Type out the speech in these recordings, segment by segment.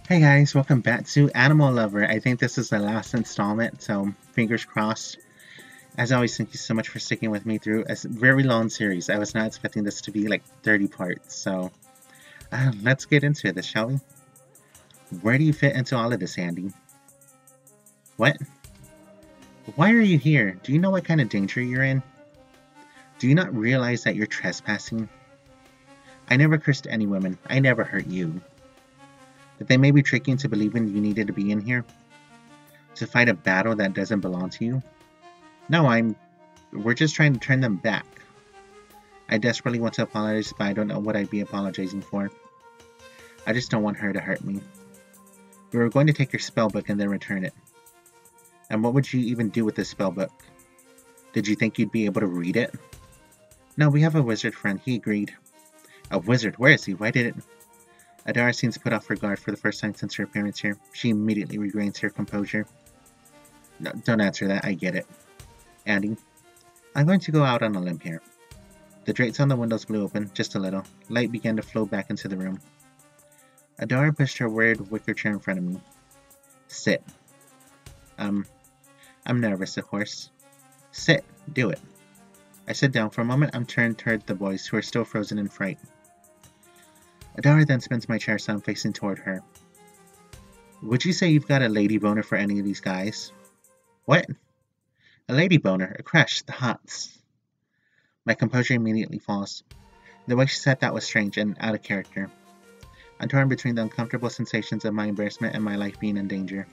Hey guys, welcome back to Animal Lover. I think this is the last installment, so fingers crossed. As always, thank you so much for sticking with me through a very long series. I was not expecting this to be like 30 parts, so let's get into this, shall we? Where do you fit into all of this, Andy? What? Why are you here? Do you know what kind of danger you're in? Do you not realize that you're trespassing? I never cursed any women. I never hurt you. But they may be tricking you into believing you needed to be in here to fight a battle that doesn't belong to you. No, we're just trying to turn them back. I desperately want to apologize, but I don't know what I'd be apologizing for. I just don't want her to hurt me. We were going to take your spellbook and then return it. And what would you even do with this spellbook? Did you think you'd be able to read it? No, we have a wizard friend. He agreed. A wizard? Where is he? Why did it? Adara seems put off her guard for the first time since her appearance here. She immediately regains her composure. No, don't answer that. I get it. Andy, I'm going to go out on a limb here. The drapes on the windows blew open, just a little. Light began to flow back into the room. Adara pushed her weird wicker chair in front of me. Sit. I'm nervous, of course. Sit. Do it. I sit down. For a moment, I'm turned toward the boys, who are still frozen in fright. Adara then spins my chair so I'm facing toward her. Would you say you've got a lady boner for any of these guys? What? A lady boner? A crush? The hots. My composure immediately falls. The way she said that was strange and out of character. I'm torn between the uncomfortable sensations of my embarrassment and my life being in danger.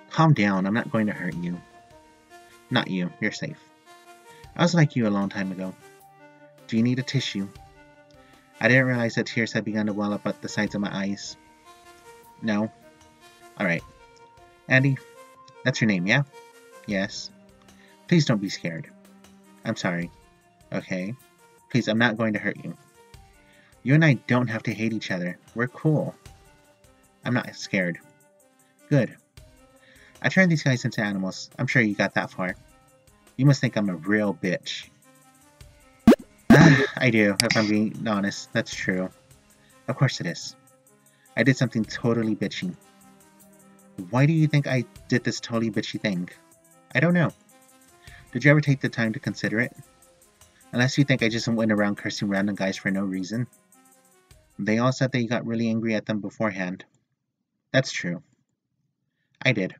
Calm down, I'm not going to hurt you. Not you, you're safe. I was like you a long time ago. Do you need a tissue? I didn't realize that tears had begun to well up at the sides of my eyes. No? Alright. Andy, that's your name, yeah? Yes. Please don't be scared. I'm sorry. Okay? Please, I'm not going to hurt you. You and I don't have to hate each other. We're cool. I'm not scared. Good. I turned these guys into animals. I'm sure you got that far. You must think I'm a real bitch. I do, if I'm being honest. That's true. Of course it is. I did something totally bitchy. Why do you think I did this totally bitchy thing? I don't know. Did you ever take the time to consider it? Unless you think I just went around cursing random guys for no reason. They all said that you got really angry at them beforehand. That's true. I did.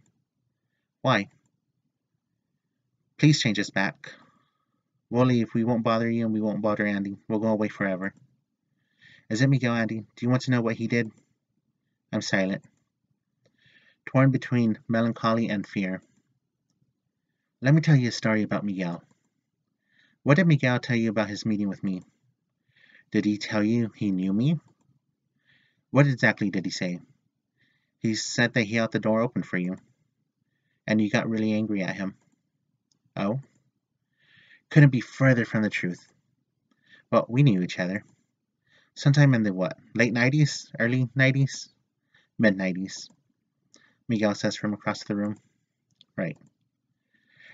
Why? Please change us back. We'll leave. We won't bother you and we won't bother Andy. We'll go away forever. Is it Miguel, Andy? Do you want to know what he did? I'm silent. Torn between melancholy and fear. Let me tell you a story about Miguel. What did Miguel tell you about his meeting with me? Did he tell you he knew me? What exactly did he say? He said that he held the door open for you. And you got really angry at him. Oh? Couldn't be further from the truth. Well, we knew each other. Sometime in the what? Late 90s? Early 90s? Mid 90s. Miguel says from across the room. Right.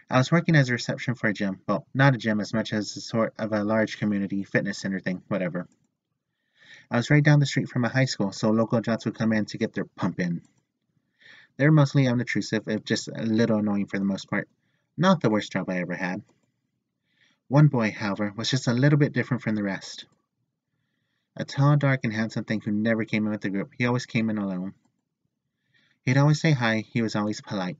I was working as a reception for a gym. Well, not a gym as much as a sort of a large community fitness center thing, whatever. I was right down the street from a high school, so local jocks would come in to get their pump in. They were mostly unobtrusive, if just a little annoying for the most part. Not the worst job I ever had. One boy, however, was just a little bit different from the rest. A tall, dark, and handsome thing who never came in with the group. He always came in alone. He'd always say hi, he was always polite.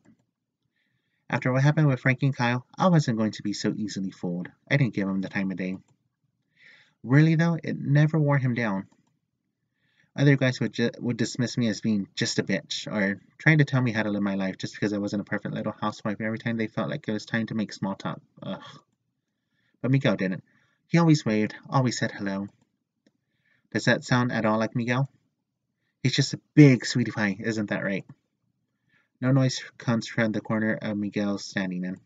After what happened with Frankie and Kyle, I wasn't going to be so easily fooled. I didn't give him the time of day. Really though, it never wore him down. Other guys would dismiss me as being just a bitch, or trying to tell me how to live my life just because I wasn't a perfect little housewife every time they felt like it was time to make small talk. Ugh. But Miguel didn't. He always waved, always said hello. Does that sound at all like Miguel? He's just a big sweetie pie, isn't that right? No noise comes from the corner of Miguel's standing in.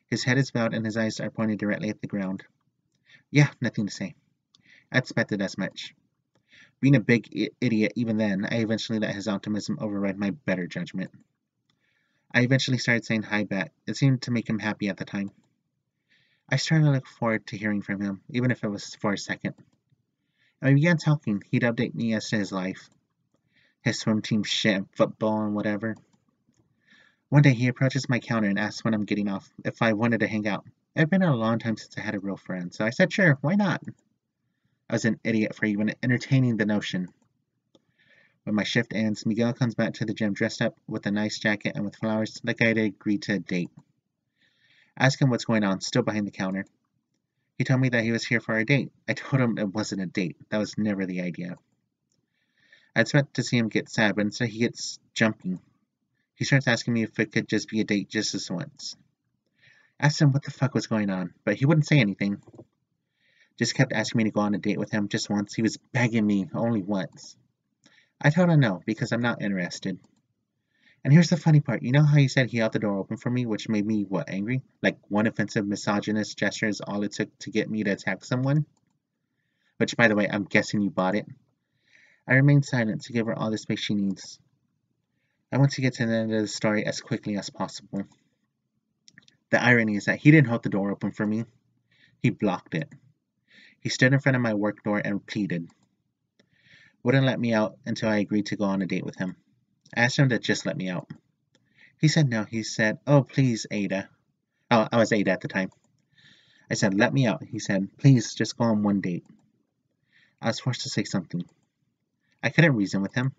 His head is bowed and his eyes are pointed directly at the ground. Yeah, nothing to say. I expected as much. Being a big idiot even then, I eventually let his optimism override my better judgment. I eventually started saying hi back. It seemed to make him happy at the time. I started to look forward to hearing from him, even if it was for a second. When we began talking, he'd update me as to his life. his swim team shit and football and whatever. One day he approaches my counter and asks when I'm getting off if I wanted to hang out. It had been a long time since I had a real friend, so I said sure, why not? I was an idiot for even entertaining the notion. When my shift ends, Miguel comes back to the gym dressed up with a nice jacket and with flowers like I had agreed to a date. I asked him what's going on, still behind the counter. He told me that he was here for a date. I told him it wasn't a date. That was never the idea. I expect to see him get sad, but instead he gets jumpy. He starts asking me if it could just be a date just this once. I asked him what the fuck was going on, but he wouldn't say anything. Just kept asking me to go on a date with him just once. He was begging me only once. I told him no, because I'm not interested. And here's the funny part. You know how he said he held the door open for me, which made me, what, angry? Like one offensive misogynist gesture is all it took to get me to attack someone? Which, by the way, I'm guessing you bought it. I remained silent to give her all the space she needs. I want to get to the end of the story as quickly as possible. The irony is that he didn't hold the door open for me. He blocked it. He stood in front of my work door and pleaded. Wouldn't let me out until I agreed to go on a date with him. I asked him to just let me out. He said no. He said, oh, please, Ada. Oh, I was Ada at the time. I said, let me out. He said, please, just go on one date. I was forced to say something. I couldn't reason with him.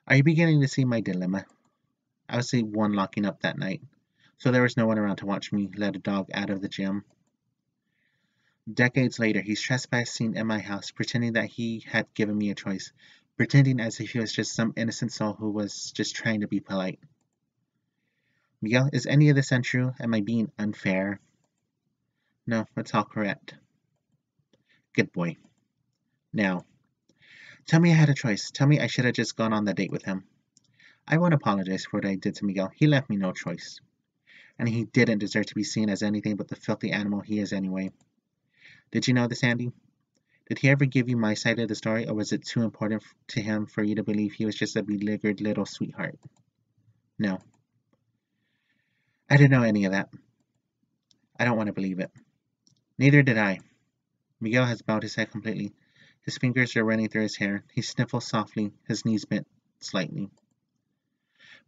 Are you beginning to see my dilemma? I was the one locking up that night, so there was no one around to watch me let a dog out of the gym. Decades later, he's trespassing in my house, pretending that he had given me a choice, pretending as if he was just some innocent soul who was just trying to be polite. Miguel, is any of this untrue? Am I being unfair? No, it's all correct. Good boy. Now, tell me I had a choice. Tell me I should have just gone on the date with him. I won't apologize for what I did to Miguel. He left me no choice. And he didn't deserve to be seen as anything but the filthy animal he is anyway. Did you know this, Andy? Did he ever give you my side of the story, or was it too important to him for you to believe he was just a beleaguered little sweetheart? No. I didn't know any of that. I don't want to believe it. Neither did I. Miguel has bowed his head completely. His fingers are running through his hair. He sniffles softly, his knees bent slightly.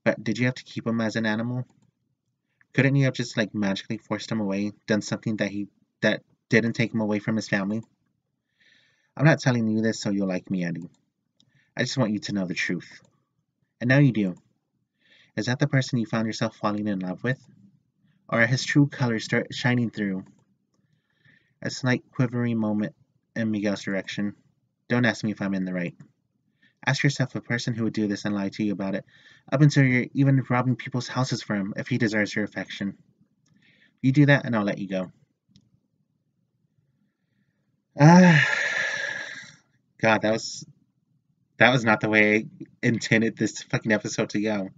But did you have to keep him as an animal? Couldn't you have just magically forced him away, done something that didn't take him away from his family? I'm not telling you this so you'll like me, Andy. I just want you to know the truth. And now you do. Is that the person you found yourself falling in love with? Or are his true colors start shining through? A slight quivering moment in Miguel's direction. Don't ask me if I'm in the right. Ask yourself a person who would do this and lie to you about it, up until you're even robbing people's houses for him if he deserves your affection. You do that and I'll let you go. God, that was not the way I intended this fucking episode to go.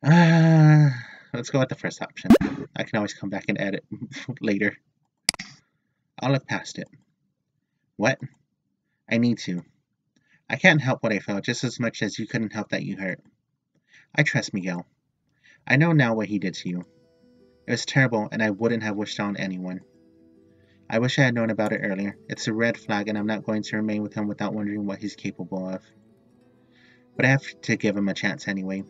Let's go with the first option. I can always come back and edit later. I'll look past it. What? I need to. I can't help what I felt just as much as you couldn't help that you hurt. I trust Miguel. I know now what he did to you. It was terrible and I wouldn't have wished on anyone. I wish I had known about it earlier. It's a red flag and I'm not going to remain with him without wondering what he's capable of. But I have to give him a chance anyway.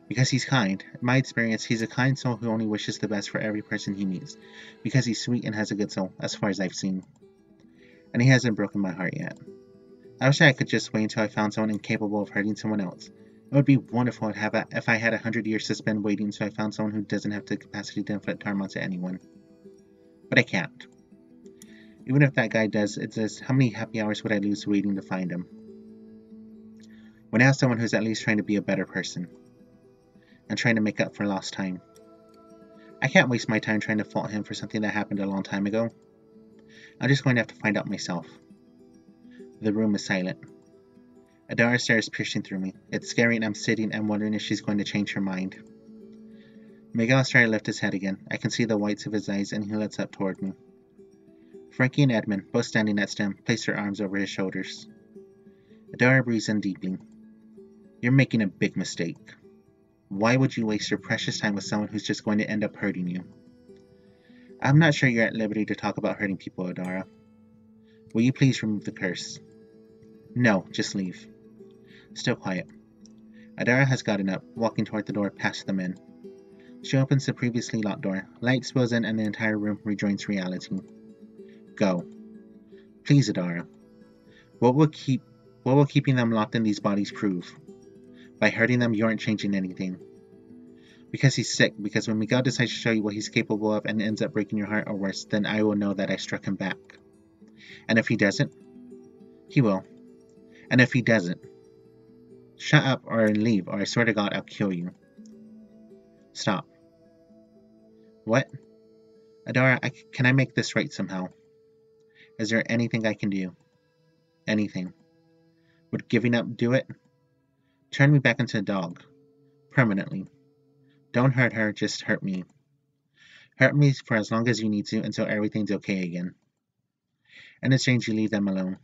Because he's kind. In my experience, he's a kind soul who only wishes the best for every person he meets. Because he's sweet and has a good soul, as far as I've seen. And he hasn't broken my heart yet. I wish I could just wait until I found someone incapable of hurting someone else. It would be wonderful if I had 100 years to spend waiting until I found someone who doesn't have the capacity to inflict harm onto anyone. But I can't. Even if that guy does exist, how many happy hours would I lose waiting to find him? When I have someone who's at least trying to be a better person. And trying to make up for lost time. I can't waste my time trying to fault him for something that happened a long time ago. I'm just going to have to find out myself. The room is silent. Adara stares piercing through me. It's scary and I'm sitting and wondering if she's going to change her mind. Miguel started to lift his head again. I can see the whites of his eyes and he looks up toward me. Frankie and Edmund, both standing next to him, placed their arms over his shoulders. Adara breathes in deeply. You're making a big mistake. Why would you waste your precious time with someone who's just going to end up hurting you? I'm not sure you're at liberty to talk about hurting people, Adara. Will you please remove the curse? No, just leave. Still quiet. Adara has gotten up, walking toward the door past the men. She opens the previously locked door. Light spills in and the entire room rejoins reality. Go. Please, Adara. What will keeping them locked in these bodies prove? By hurting them, you aren't changing anything. Because he's sick, because when Miguel decides to show you what he's capable of and ends up breaking your heart or worse, then I will know that I struck him back. And if he doesn't, he will. And if he doesn't, shut up or leave, or I swear to God I'll kill you. Stop. What? Adara, can I make this right somehow? Is there anything I can do? Anything. Would giving up do it? Turn me back into a dog. Permanently. Don't hurt her, just hurt me. Hurt me for as long as you need to until everything's okay again. In exchange, you leave them alone.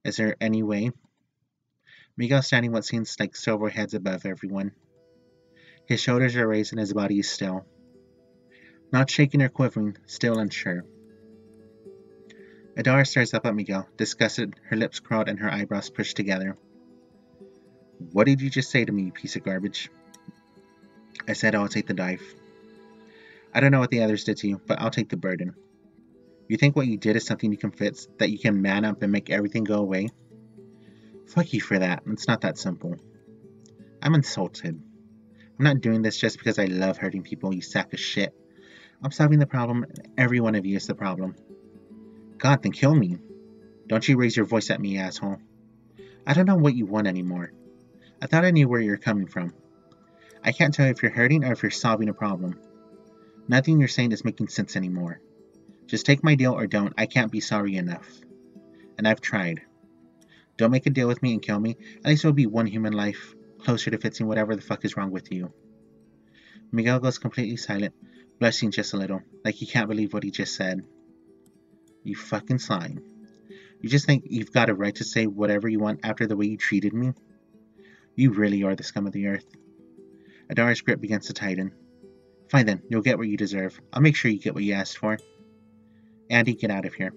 Is there any way? Miguel standing what seems like silver heads above everyone. His shoulders are raised and his body is still. Not shaking or quivering, still unsure. Adara stares up at Miguel, disgusted, her lips curled and her eyebrows pushed together. What did you just say to me, you piece of garbage? I said I'll take the dive. I don't know what the others did to you, but I'll take the burden. You think what you did is something you can fix, that you can man up and make everything go away? Fuck you for that. It's not that simple. I'm insulted. I'm not doing this just because I love hurting people, you sack of shit. I'm solving the problem, and every one of you is the problem. God, then kill me. Don't you raise your voice at me, asshole. I don't know what you want anymore. I thought I knew where you're coming from. I can't tell if you're hurting or if you're solving a problem. Nothing you're saying is making sense anymore. Just take my deal or don't. I can't be sorry enough. And I've tried. Don't make a deal with me and kill me. At least it'll be one human life closer to fixing whatever the fuck is wrong with you. Miguel goes completely silent, blushing just a little, like he can't believe what he just said. You fucking slime. You just think you've got a right to say whatever you want after the way you treated me? You really are the scum of the earth. Adara's grip begins to tighten. Fine then, you'll get what you deserve. I'll make sure you get what you asked for. Andy, get out of here.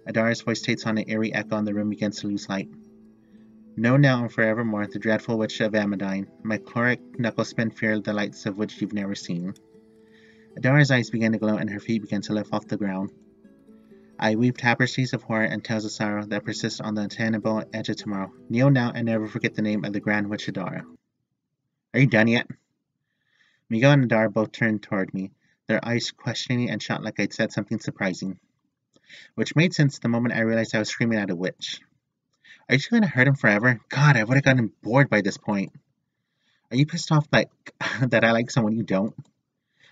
Adara's voice takes on an eerie echo and the room begins to lose light. Know now and forevermore the dreadful witch of Amadine, my chloric knuckle-spin fear the lights of which you've never seen. Adara's eyes begin to glow and her feet begin to lift off the ground. I weave tapestries of horror and tales of sorrow that persist on the untenable edge of tomorrow. Kneel now and never forget the name of the Grand Witch Adara. Are you done yet? Miguel and Adara both turned toward me, their eyes questioning and shot like I'd said something surprising. Which made sense the moment I realized I was screaming at a witch. Are you just going to hurt him forever? God, I would have gotten bored by this point. Are you pissed off that I like someone you don't?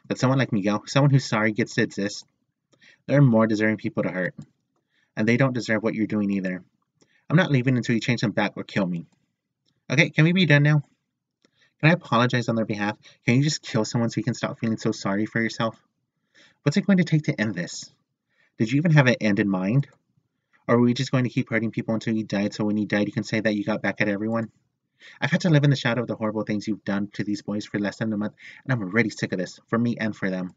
That someone like Miguel, someone who's sorry, gets to exist? There are more deserving people to hurt. And they don't deserve what you're doing either. I'm not leaving until you change them back or kill me. Okay, can we be done now? Can I apologize on their behalf? Can you just kill someone so you can stop feeling so sorry for yourself? What's it going to take to end this? Did you even have an end in mind? Or were we just going to keep hurting people until you died so when you died you can say that you got back at everyone? I've had to live in the shadow of the horrible things you've done to these boys for less than a month, and I'm already sick of this, for me and for them.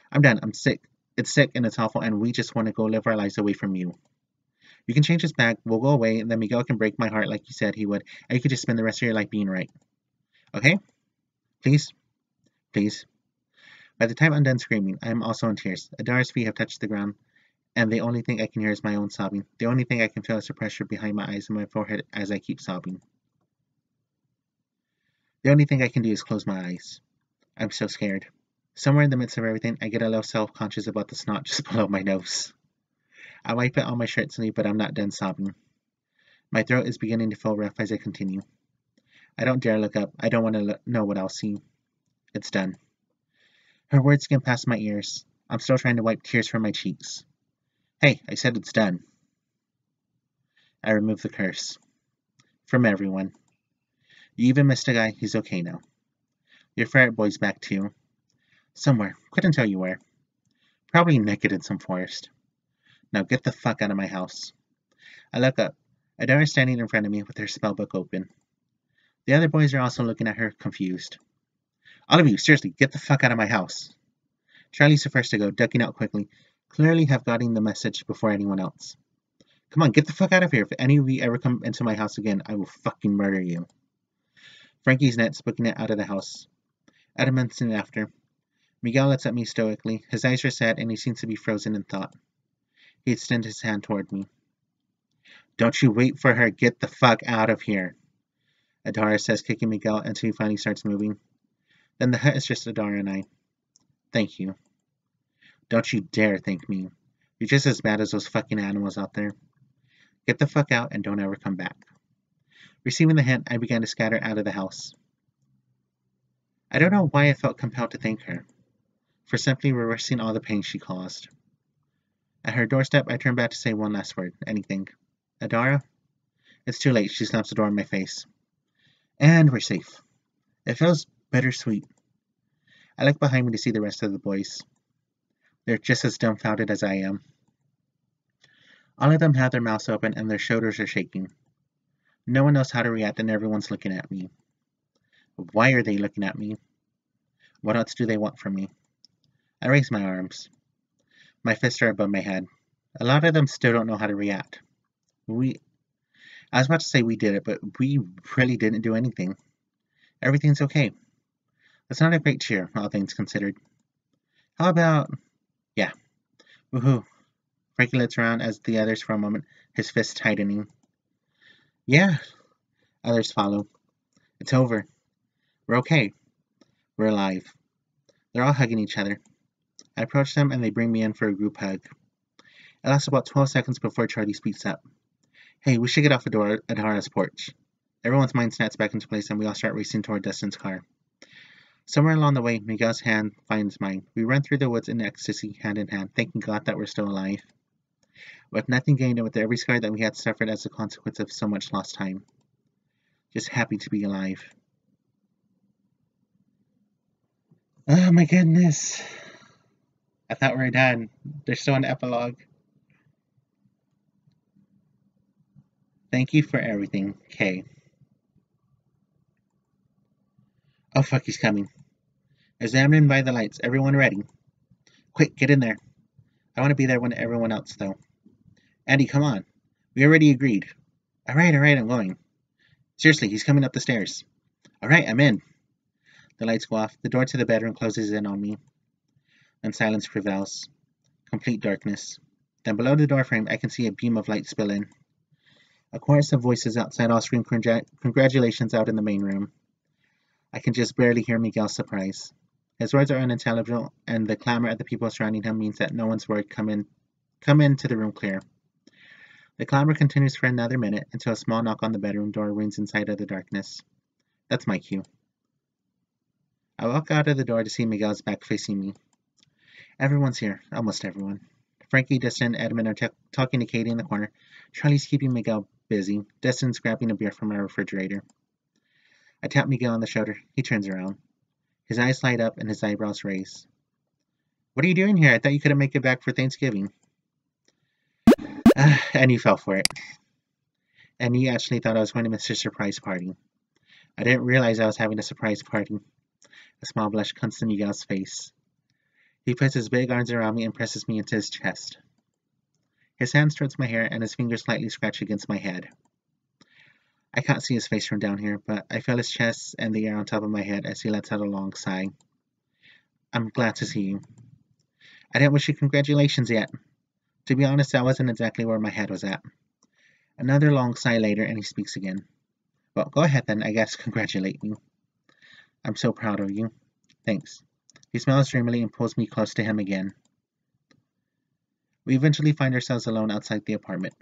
I'm done, I'm sick. It's sick and it's awful, and we just want to go live our lives away from you. You can change us back, we'll go away, and then Miguel can break my heart like you said he would, and you can just spend the rest of your life being right. Okay? Please? Please? By the time I'm done screaming, I am also in tears. Adara's feet have touched the ground, and the only thing I can hear is my own sobbing. The only thing I can feel is the pressure behind my eyes and my forehead as I keep sobbing. The only thing I can do is close my eyes. I'm so scared. Somewhere in the midst of everything, I get a little self-conscious about the snot just below my nose. I wipe it on my shirt sleeve, but I'm not done sobbing. My throat is beginning to feel rough as I continue. I don't dare look up. I don't want to know what I'll see. It's done. Her words skim past my ears. I'm still trying to wipe tears from my cheeks. Hey, I said it's done. I remove the curse. From everyone. You even missed a guy. He's okay now. Your ferret boy's back too. Somewhere. Couldn't tell you where. Probably naked in some forest. Now get the fuck out of my house. I look up. Adara's standing in front of me with her spellbook open. The other boys are also looking at her, confused. All of you, seriously, get the fuck out of my house. Charlie's the first to go, ducking out quickly, clearly have gotten the message before anyone else. Come on, get the fuck out of here. If any of you ever come into my house again, I will fucking murder you. Frankie's next, booking it out of the house. Adam instant after. Miguel looks at me stoically. His eyes are sad and he seems to be frozen in thought. He extends his hand toward me. Don't you wait for her. Get the fuck out of here. Adara says, kicking Miguel until he finally starts moving. Then the hut is just Adara and I. Thank you. Don't you dare thank me. You're just as bad as those fucking animals out there. Get the fuck out and don't ever come back. Receiving the hint, I began to scatter out of the house. I don't know why I felt compelled to thank her, for simply reversing all the pain she caused. At her doorstep, I turned back to say one last word, anything. Adara? It's too late, she slams the door in my face. And we're safe. It feels bittersweet. I look behind me to see the rest of the boys. They're just as dumbfounded as I am. All of them have their mouths open and their shoulders are shaking. No one knows how to react and everyone's looking at me. Why are they looking at me? What else do they want from me? I raise my arms. My fists are above my head. A lot of them still don't know how to react. I was about to say we did it, but we really didn't do anything. Everything's okay. That's not a great cheer, all things considered. How about... Yeah. Woohoo. Frankie looks around as the others for a moment, his fists tightening. Yeah. Others follow. It's over. We're okay. We're alive. They're all hugging each other. I approach them and they bring me in for a group hug. It lasts about 12 seconds before Charlie speaks up. Hey, we should get off Adara's porch. Everyone's mind snaps back into place and we all start racing toward Dustin's car. Somewhere along the way, Miguel's hand finds mine. We run through the woods in ecstasy, hand in hand, thanking God that we're still alive. With nothing gained and with every scar that we had suffered as a consequence of so much lost time. Just happy to be alive. Oh my goodness. I thought we were done. There's still an epilogue. Thank you for everything, Kay. Oh fuck, he's coming. Examining by the lights. Everyone ready? Quick, get in there. I want to be there when everyone else, though. Andy, come on. We already agreed. Alright, I'm going. Seriously, he's coming up the stairs. Alright, I'm in. The lights go off. The door to the bedroom closes in on me. Then silence prevails. Complete darkness. Then below the doorframe, I can see a beam of light spill in. A chorus of voices outside all scream congratulations out in the main room. I can just barely hear Miguel's surprise. His words are unintelligible, and the clamor of the people surrounding him means that no one's word come into the room clear. The clamor continues for another minute until a small knock on the bedroom door rings inside of the darkness. That's my cue. I walk out of the door to see Miguel's back facing me. Everyone's here, almost everyone. Frankie, Dustin, and Edmund are talking to Katie in the corner. Charlie's keeping Miguel busy. Dustin's grabbing a beer from our refrigerator. I tap Miguel on the shoulder. He turns around. His eyes light up and his eyebrows raise. What are you doing here? I thought you couldn't make it back for Thanksgiving. And you fell for it. And you actually thought I was going to miss your surprise party. I didn't realize I was having a surprise party. A small blush comes to Miguel's face. He puts his big arms around me and presses me into his chest. His hand strokes my hair and his fingers slightly scratch against my head. I can't see his face from down here, but I feel his chest and the air on top of my head as he lets out a long sigh. I'm glad to see you. I didn't wish you congratulations yet. To be honest, that wasn't exactly where my head was at. Another long sigh later, and he speaks again. Well, go ahead then, I guess, congratulate me. I'm so proud of you. Thanks. He smiles dreamily and pulls me close to him again. We eventually find ourselves alone outside the apartment.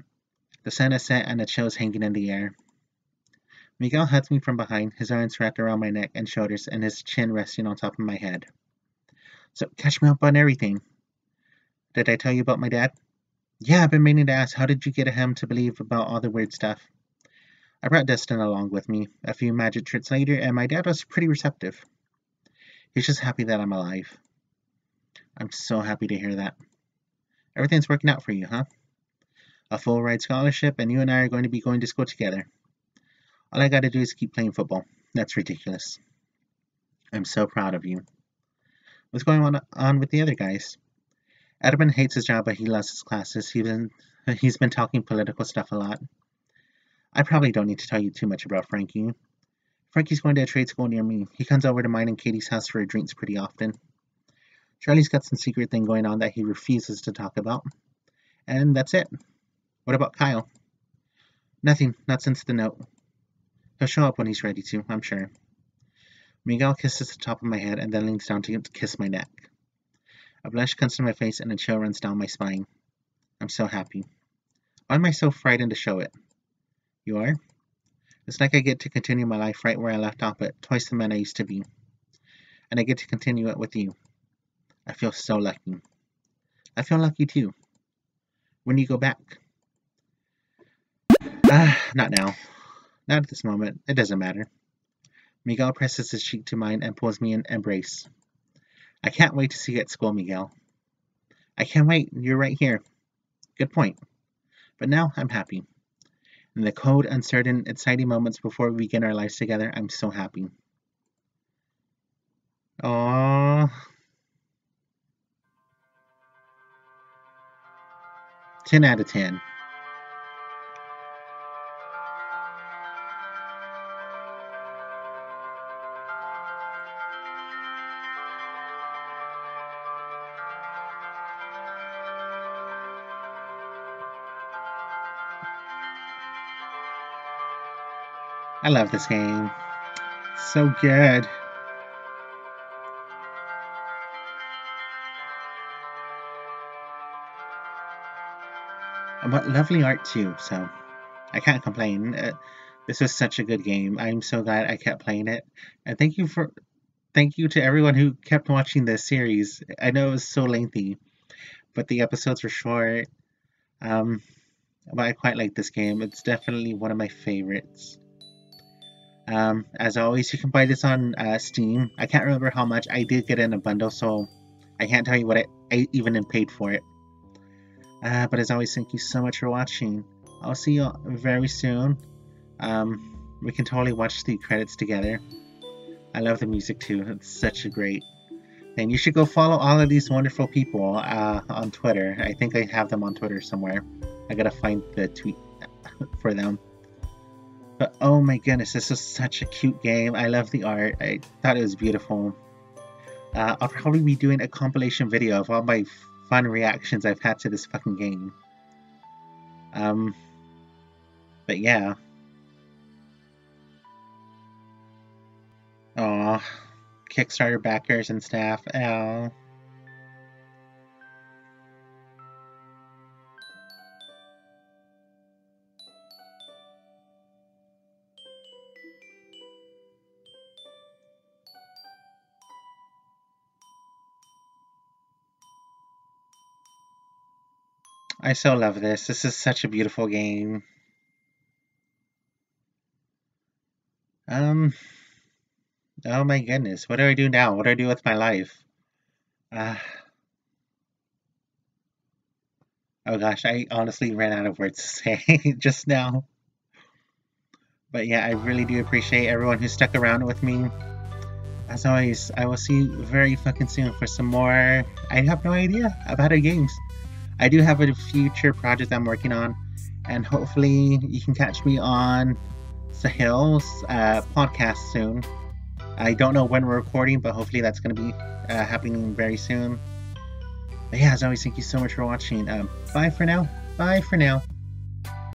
The sun has set and a chill is hanging in the air. Miguel hugs me from behind, his arms wrapped around my neck and shoulders and his chin resting on top of my head. So, catch me up on everything. Did I tell you about my dad? Yeah, I've been meaning to ask, how did you get him to believe about all the weird stuff? I brought Dustin along with me a few magic tricks later, and my dad was pretty receptive. He's just happy that I'm alive. I'm so happy to hear that. Everything's working out for you, huh? A full ride scholarship, and you and I are going to be going to school together. All I gotta do is keep playing football. That's ridiculous. I'm so proud of you. What's going on with the other guys? Edmund hates his job, but he loves his classes. He's been talking political stuff a lot. I probably don't need to tell you too much about Frankie. Frankie's going to a trade school near me. He comes over to mine and Katie's house for drinks pretty often. Charlie's got some secret thing going on that he refuses to talk about. And that's it. What about Kyle? Nothing, not since the note. He'll show up when he's ready to, I'm sure. Miguel kisses the top of my head and then leans down to kiss my neck. A blush comes to my face and a chill runs down my spine. I'm so happy. Why am I so frightened to show it? You are? It's like I get to continue my life right where I left off at twice the man I used to be. And I get to continue it with you. I feel so lucky. I feel lucky too. When do you go back? Not now. Not at this moment. It doesn't matter. Miguel presses his cheek to mine and pulls me in an embrace. I can't wait to see you at school, Miguel. I can't wait. You're right here. Good point. But now I'm happy. In the cold, uncertain, exciting moments before we begin our lives together, I'm so happy. Aww. 10 out of 10. I love this game. So good. And what lovely art too, so I can't complain. This was such a good game. I'm so glad I kept playing it. And thank you to everyone who kept watching this series. I know it was so lengthy, but the episodes were short. But I quite like this game. It's definitely one of my favorites. As always, you can buy this on Steam. I can't remember how much. I did get it in a bundle, so I can't tell you what I even paid for it. But as always, thank you so much for watching. I'll see you very soon. We can totally watch the credits together. I love the music too. It's such a great thing. You should go follow all of these wonderful people on Twitter. I think I have them on Twitter somewhere. I gotta find the tweet for them. But oh my goodness, this is such a cute game. I love the art. I thought it was beautiful. I'll probably be doing a compilation video of all my fun reactions I've had to this fucking game. But yeah. Aw, Kickstarter backers and staff. Ow. I so love this. This is such a beautiful game. Oh my goodness. What do I do now? What do I do with my life? Oh gosh, I honestly ran out of words to say just now. But yeah, I really do appreciate everyone who stuck around with me. As always, I will see you very fucking soon for some more. I have no idea about our games. I do have a future project I'm working on, and hopefully you can catch me on Sahil's podcast soon. I don't know when we're recording, but hopefully that's going to be happening very soon. But yeah, as always, thank you so much for watching. Bye for now. Bye for now.